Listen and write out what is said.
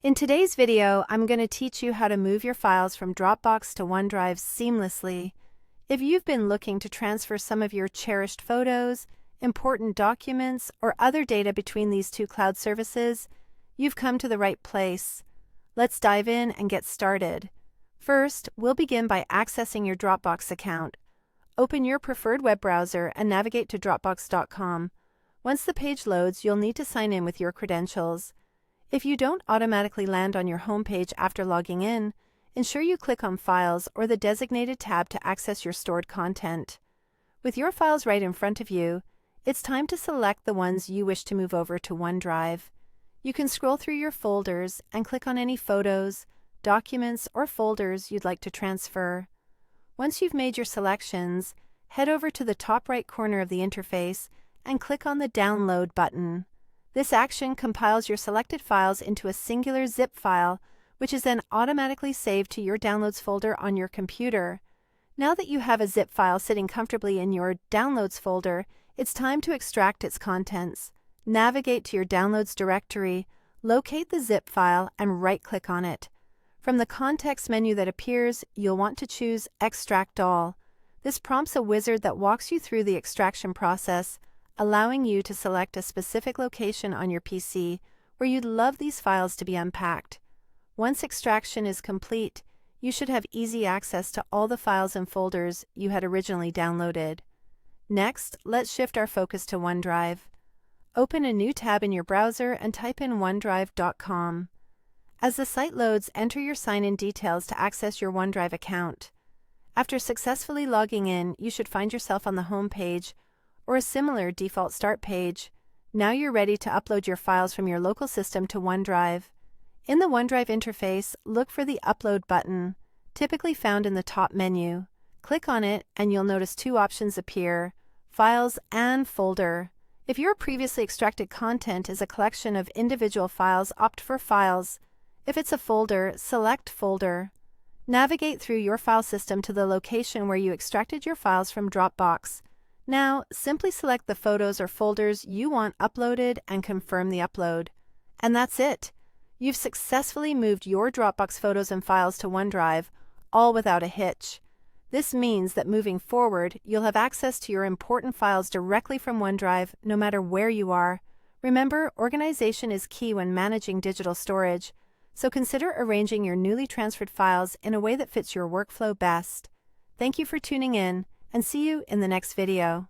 In today's video, I'm going to teach you how to move your files from Dropbox to OneDrive seamlessly. If you've been looking to transfer some of your cherished photos, important documents, or other data between these two cloud services, you've come to the right place. Let's dive in and get started. First, we'll begin by accessing your Dropbox account. Open your preferred web browser and navigate to Dropbox.com. Once the page loads, you'll need to sign in with your credentials. If you don't automatically land on your homepage after logging in, ensure you click on Files or the designated tab to access your stored content. With your files right in front of you, it's time to select the ones you wish to move over to OneDrive. You can scroll through your folders and click on any photos, documents, or folders you'd like to transfer. Once you've made your selections, head over to the top right corner of the interface and click on the Download button. This action compiles your selected files into a singular zip file, which is then automatically saved to your Downloads folder on your computer. Now that you have a zip file sitting comfortably in your Downloads folder, it's time to extract its contents. Navigate to your Downloads directory, locate the zip file, and right-click on it. From the context menu that appears, you'll want to choose Extract All. This prompts a wizard that walks you through the extraction process, allowing you to select a specific location on your PC where you'd love these files to be unpacked. Once extraction is complete, you should have easy access to all the files and folders you had originally downloaded. Next, let's shift our focus to OneDrive. Open a new tab in your browser and type in OneDrive.com. As the site loads, enter your sign-in details to access your OneDrive account. After successfully logging in, you should find yourself on the home page or a similar default start page. Now you're ready to upload your files from your local system to OneDrive. In the OneDrive interface, look for the Upload button, typically found in the top menu. Click on it and you'll notice two options appear: Files and Folder. If your previously extracted content is a collection of individual files, opt for Files. If it's a folder, select Folder. Navigate through your file system to the location where you extracted your files from Dropbox. Now, simply select the photos or folders you want uploaded and confirm the upload. And that's it. You've successfully moved your Dropbox photos and files to OneDrive, all without a hitch. This means that moving forward, you'll have access to your important files directly from OneDrive, no matter where you are. Remember, organization is key when managing digital storage, so consider arranging your newly transferred files in a way that fits your workflow best. Thank you for tuning in, and see you in the next video.